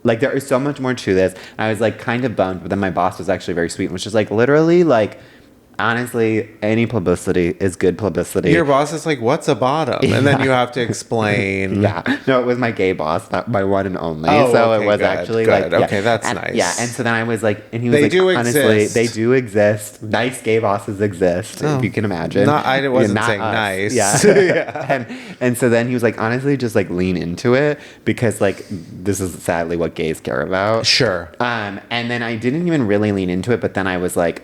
like, there is so much more to this. I was like kind of bummed, but then my boss was actually very sweet and was just like, literally, like, honestly, any publicity is good publicity. Your boss is like, what's a bottom? And then you have to explain. No, it was my gay boss, not my one and only. Oh, so okay, it was good, actually good. like, okay, that's and, nice. Yeah, and so then I was like, and he was they like, do honestly, exist. they do exist. Nice gay bosses exist, if you can imagine. I wasn't saying us. Nice. Yeah. And so then he was like, honestly, just like lean into it, because like this is sadly what gays care about. Sure. And then I didn't even really lean into it, but then I was like,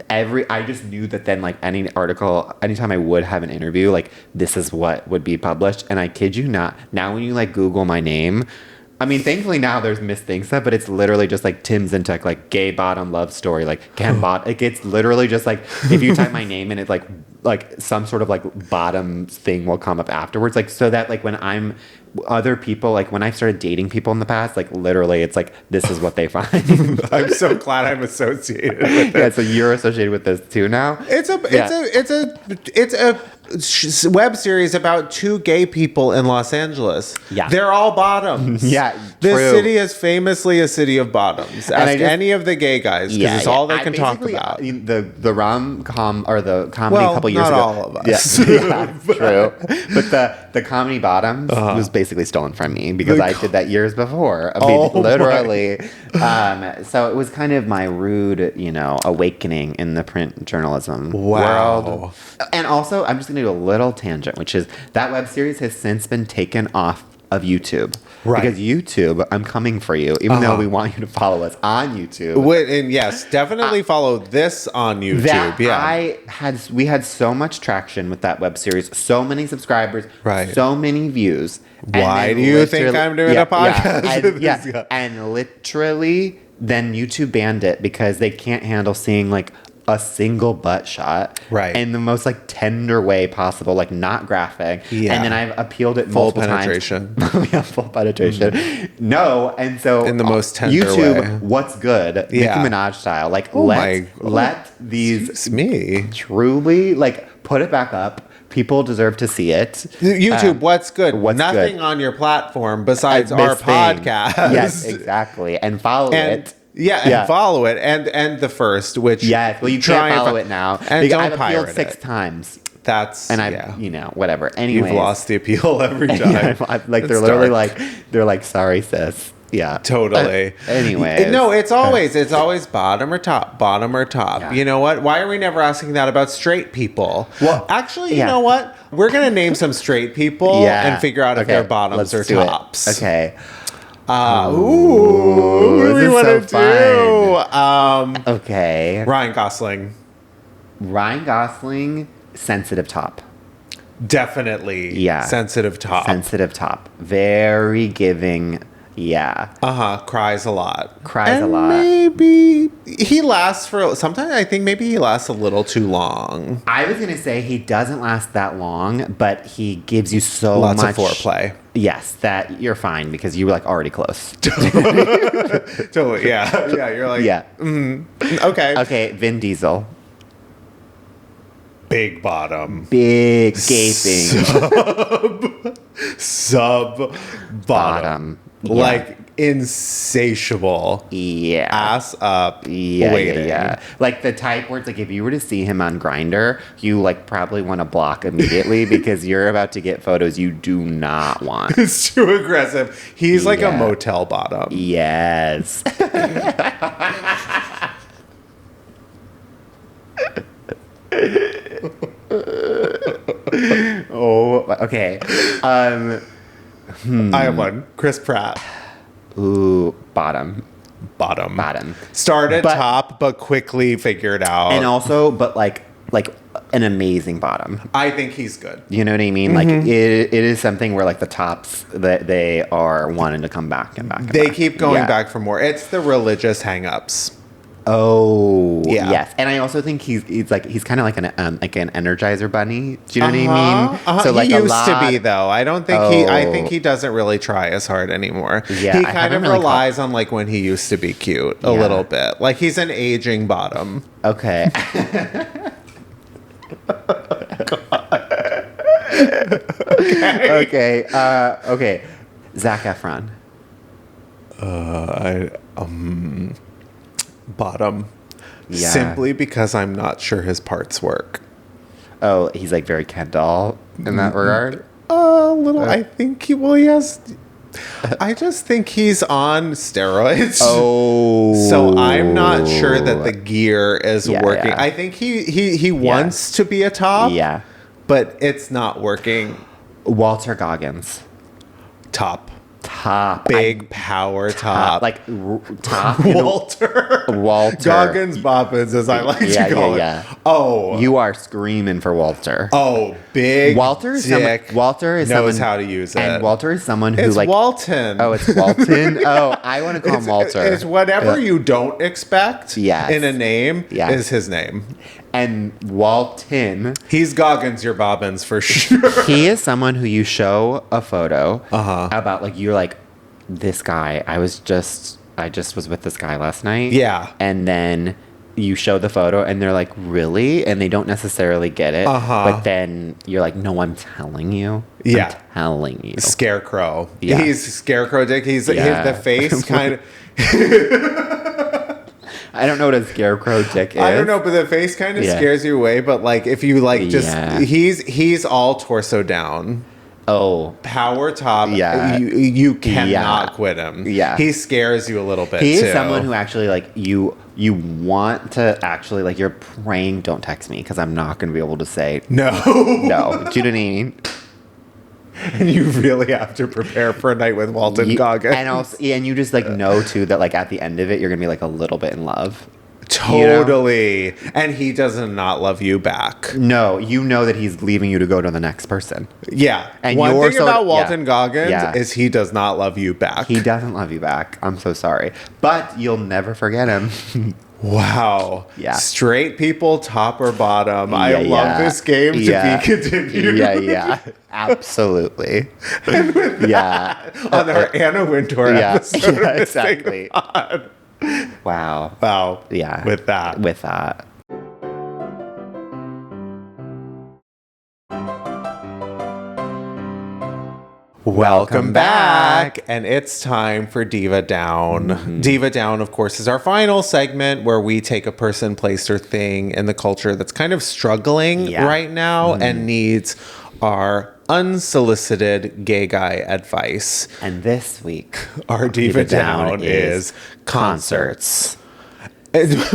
I just knew that then like any article, anytime I would have an interview, like this is what would be published. And I kid you not, now when you like Google my name, I mean, thankfully now there's misthink stuff, but it's literally just like Tim Zintek, like gay bottom love story, like like it's literally just like, if you type my name in, it's like some sort of like bottom thing will come up afterwards, like so that like when I'm other people, like when I started dating people in the past, like literally it's like this is what they find. I'm so glad I'm associated with it. Yeah, so you're associated with this too now. It's a web series about two gay people in Los Angeles. Yeah, they're all bottoms. Yeah, this true. city is famously a city of bottoms. Ask any of the gay guys, because it's all they can talk about. The rom-com or the comedy a couple years not ago. all of us. Yeah, true. But the comedy bottoms was basically stolen from me, because I did that years before. I mean, literally. So it was kind of my rude, awakening in the print journalism world. And also, I'm just going to do a little tangent, which is that web series has since been taken off of YouTube. Right. Because YouTube, I'm coming for you, even though we want you to follow us on YouTube. And yes, definitely follow this on YouTube. We had so much traction with that web series, so many subscribers, so many views. Why do you think I'm doing a podcast? And literally, then YouTube banned it because they can't handle seeing like a single butt shot. Right. In the most like tender way possible, like not graphic. Yeah. And then I've appealed it Full multiple penetration. times. Yeah, full penetration. No, and so In the most tender YouTube, way. what's good? Yeah. Nicki Minaj style. Like my let these It's me. truly like put it back up. People deserve to see it. YouTube, what's good? what's Nothing good? on your platform besides This our thing. podcast. Yes, exactly. And follow it. And follow it. And the first, which Yes, well, you try can't and follow fo- it now. And Because don't I've appealed pirate 6 it. times. That's And I've, whatever. Anyways. You've lost the appeal every time. Yeah, like, they're It's literally dark. they're like, sorry, sis. Yeah. Totally. Anyways. No, it's always bottom or top, bottom or top. Yeah. You know what? Why are we never asking that about straight people? Well, actually, you yeah. know what? We're going to name some straight people and figure out if they're bottoms or do it. tops. Okay. Ooh, what do we this want is so to do? Okay. Ryan Gosling. Ryan Gosling, sensitive top. Definitely. Yeah. Sensitive top. Sensitive top. Very giving. Yeah. Cries a lot. Cries a lot. Maybe he lasts for, sometimes I think maybe he lasts a little too long. I was going to say he doesn't last that long, but he gives you so Lots much of foreplay. Yes, that you're fine because you were like already close. Totally. Yeah. Yeah. You're like, Yeah. Okay. Okay, Vin Diesel. Big bottom. Big gaping Sub bottom. Yeah. Like insatiable. Yeah. Ass up. Yeah, waiting. yeah. Like the type where it's like if you were to see him on Grindr, you like probably want to block immediately because you're about to get photos you do not want. It's too aggressive. He's like a Yeah. motel bottom. Yes. Oh, okay. I have one. Chris Pratt. Ooh, bottom. Bottom. Started But- top, but quickly figured out. And also, but like an amazing bottom. I think he's good. You know what I mean? Like it is something where like the tops that they are wanting to come back and back. And They back. keep going Yeah. back for more. It's the religious hang-ups. Oh, Yeah. yes. And I also think he's kind of like an Energizer bunny. Do you know what I mean? So like he used a to lot, be though. I don't think I think he doesn't really try as hard anymore. Yeah, he I kind of haven't really relies on like when he used to be cute a Yeah. little bit. Like he's an aging bottom. Okay. Okay. Okay. Zac Efron. Bottom. Yeah. Simply because I'm not sure his parts work. Oh, he's like very Ken doll in that regard. A little. I think he has. I just think he's on steroids. Oh. So I'm not sure that the gear is Yeah, working. yeah. I think he wants to be a top. Yeah. But it's not working. Walter Goggins. Top. Big Power top. Like top. you know- Walter. Walter. Goggins Bobbins, as I like to call it. Oh. You are screaming for Walter. Oh, big Walter is dick Walter is knows someone, how to use it. And Walter is someone who It's like Walton. Oh, it's Walton. Oh, I want to call him Walter. It's whatever you don't expect Yes. in a name Yes. is his name. And Walton, He's Goggins, your Bobbins for sure. he is someone who you show a photo Uh-huh. about, like you're like, this guy. I just was with this guy last night. Yeah. And then you show the photo and they're like, really? And they don't necessarily get it. Uh-huh. But then you're like, no, I'm telling you. Yeah. I'm telling you. Scarecrow. Yeah. He's Scarecrow Dick. He's Yeah. the face kind of. I don't know what a scarecrow dick is. I don't know, but the face kind of Yeah. scares you away. But like, if you like, just Yeah. he's all torso down, Oh. power top. Yeah. you cannot Yeah. quit him. Yeah. he scares you a little bit. He too. is someone who actually like you want to actually like you're praying don't text me because I'm not going to be able to say no. no. Do you know what I mean? And you really have to prepare for a night with Walton Goggins. And also, yeah, and you just like know too that like at the end of it you're gonna be like a little bit in love. Totally. And he does not love you back. No, you know that he's leaving you to go to the next person. Yeah. And one you're thing so- about Walton yeah. Goggins Yeah. is he does not love you back. He doesn't love you back. I'm so sorry, but you'll never forget him. Wow. Yeah. Straight people, top or bottom. I love this game to be continued. Yeah. Absolutely. On our Anna Wintour episode. Yeah, exactly. Wow. Wow. Yeah. With that. Welcome back. And it's time for Diva Down. Mm-hmm. Diva Down, of course, is our final segment where we take a person, place, or thing in the culture that's kind of struggling right now and needs our unsolicited gay guy advice. And this week, our Diva Down is concerts.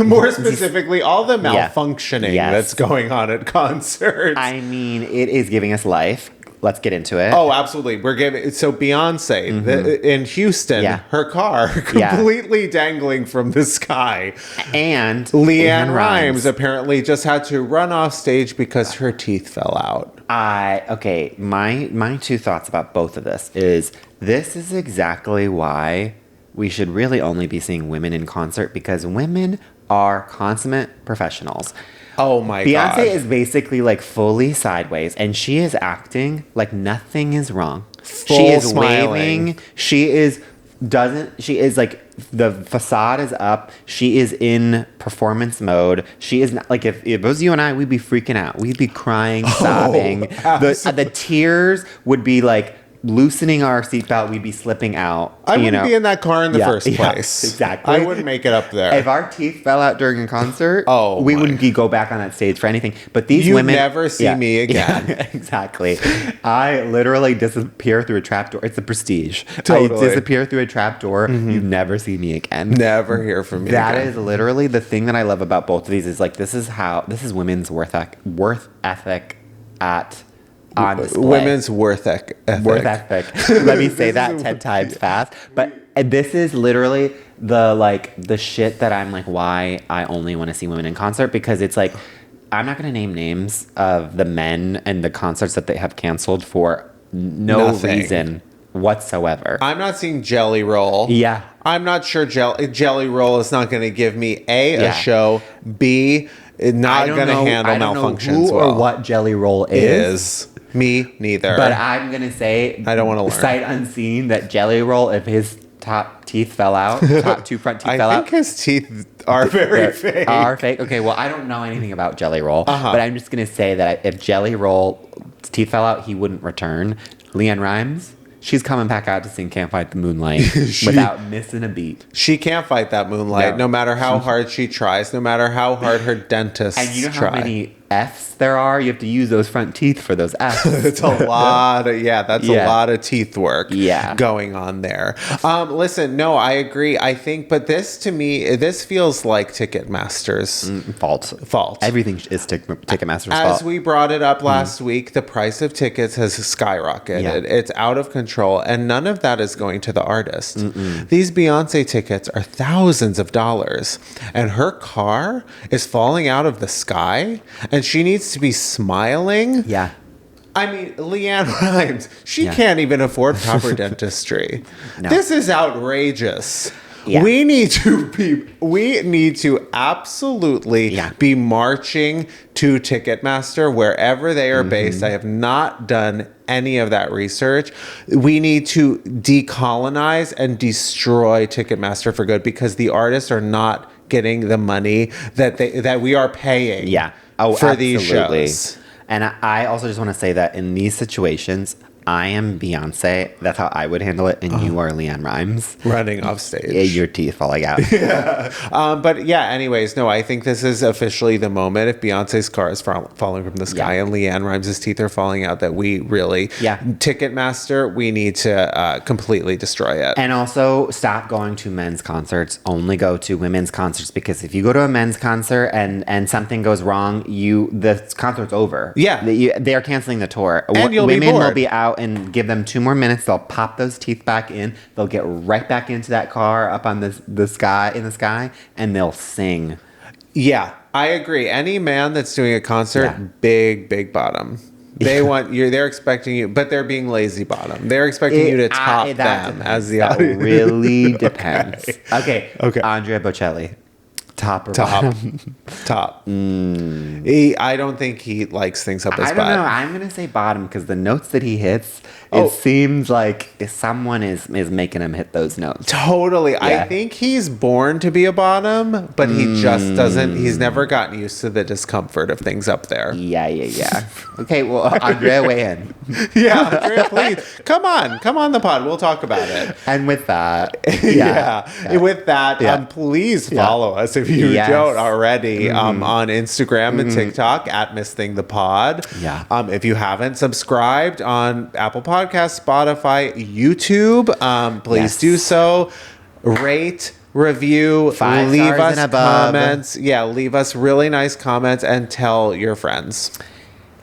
More specifically, all the malfunctioning that's going on at concerts. I mean, it is giving us life. Let's get into it. Oh, absolutely. We're giving so Beyoncé in Houston, her car completely dangling from the sky, and LeAnn Rimes apparently just had to run off stage because her teeth fell out. My two thoughts about both of this is exactly why we should really only be seeing women in concert, because women are consummate professionals. Oh my God. Beyonce is basically like fully sideways, and she is acting like nothing is wrong. She is smiling. waving. She is like, the facade is up. She is in performance mode. She is not, like, if it was you and I, we'd be freaking out. We'd be crying, sobbing. The tears would be like loosening our seatbelt. We'd be slipping out. I wouldn't be in that car in the first place. Exactly. I wouldn't make it up there. If our teeth fell out during a concert, we wouldn't go back on that stage for anything. But these women, never see me again. Yeah, exactly. I literally disappear through a trapdoor. It's a prestige. Totally. I disappear through a trapdoor. Mm-hmm. You never see me again. Never hear from me That again. is literally the thing that I love about both of these. Is like, this is women's worth ethic at on display. Women's worth ethic. Let me say that 10 times fast. But this is literally the shit that I'm like, why I only want to see women in concert, because it's like, I'm not going to name names of the men and the concerts that they have canceled for no reason whatsoever. I'm not seeing Jelly Roll. Yeah. I'm not sure Jelly Roll is not going to give me a show, B, not going to handle malfunctions well. Or what Jelly Roll is. Me neither. But I'm going to say, I don't want to learn. Sight unseen, that Jelly Roll, if his top teeth fell out, top two front teeth fell out. I think his teeth are very fake. Are fake? Okay, well, I don't know anything about Jelly Roll, but I'm just going to say that if Jelly Roll's teeth fell out, he wouldn't return. LeAnn Rimes, she's coming back out to sing Can't Fight the Moonlight without missing a beat. She can't fight that moonlight, no matter how hard she tries, no matter how hard her dentists try. And you know how many F's there are? You have to use those front teeth for those F's. It's a lot of, a lot of teeth work going on there. Listen, no, I agree. I think, but this to me, this feels like Ticketmaster's fault. Everything is Ticketmaster's fault. As we brought it up last week, the price of tickets has skyrocketed. Yeah. It's out of control, and none of that is going to the artist. These Beyonce tickets are thousands of dollars, and her car is falling out of the sky, and she needs to be smiling. Yeah. I mean, LeAnn Rimes, she can't even afford proper dentistry. No. This is outrageous. Yeah. We need to absolutely be marching to Ticketmaster wherever they are based. I have not done any of that research. We need to decolonize and destroy Ticketmaster for good, because the artists are not getting the money that we are paying. Yeah. For these shows. And I also just want to say that in these situations, I am Beyonce. That's how I would handle it. And you are LeAnn Rimes. Running off stage. Yeah, your teeth falling out. But anyways, no, I think this is officially the moment. If Beyonce's car is falling from the sky and LeAnn Rimes' teeth are falling out, that we really, Ticketmaster, we need to completely destroy it. And also stop going to men's concerts. Only go to women's concerts, because if you go to a men's concert and something goes wrong, the concert's over. Yeah. They are canceling the tour. And you'll Women be bored. will be out, and give them 2 more minutes. They'll pop those teeth back in. They'll get right back into that car up on the sky, and they'll sing. Yeah, I agree. Any man that's doing a concert, big bottom. They want you. They're expecting you, but they're being lazy bottom. They're expecting you to top them as the audience. That really depends. Okay. Andrea Bocelli. Top or Top. bottom? Top. I don't think he likes things up his I butt. don't know. I'm going to say bottom because the notes that he hits, Oh. it seems like someone is making him hit those notes. Totally. Yeah. I think he's born to be a bottom, but he just doesn't. He's never gotten used to the discomfort of things up there. Yeah. Okay, well, Andrea, weigh in. Yeah, Andrea, please. Come on the pod. We'll talk about it. And with that, With that, please follow us if you don't already on Instagram and TikTok at MissThingThePod. Yeah. If you haven't subscribed on Apple Podcasts, Spotify, YouTube, please do so. Rate, review, 5 leave stars us and above. comments. Yeah, leave us really nice comments and tell your friends.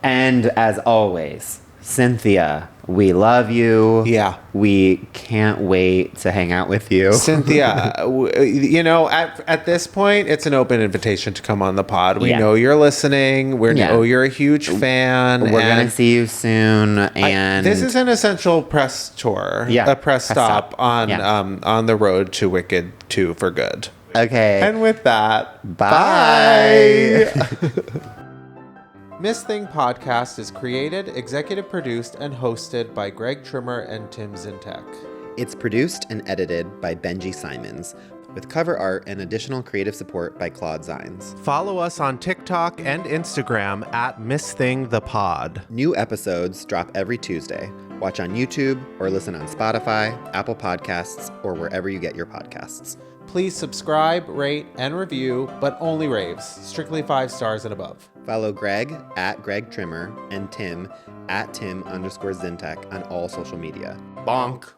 and as always, Cynthia, we love you. Yeah. We can't wait to hang out with you. Cynthia, at this point, it's an open invitation to come on the pod. We Yeah. know you're listening. We know you're a huge fan. We're going to see you soon. And this is an essential press tour. Yeah, A press stop on Yeah. on the road to Wicked 2 for good. Okay. And with that, Bye. Miss Thing Podcast is created, executive produced, and hosted by Greg Trimmer and Tim Zintek. It's produced and edited by Benji Simons, with cover art and additional creative support by Claude Zines. Follow us on TikTok and Instagram at Miss Thing the Pod. New episodes drop every Tuesday. Watch on YouTube or listen on Spotify, Apple Podcasts, or wherever you get your podcasts. Please subscribe, rate, and review, but only raves. Strictly 5 stars and above. Follow Greg at Greg Trimmer and Tim at Tim_Zintek on all social media. Bonk.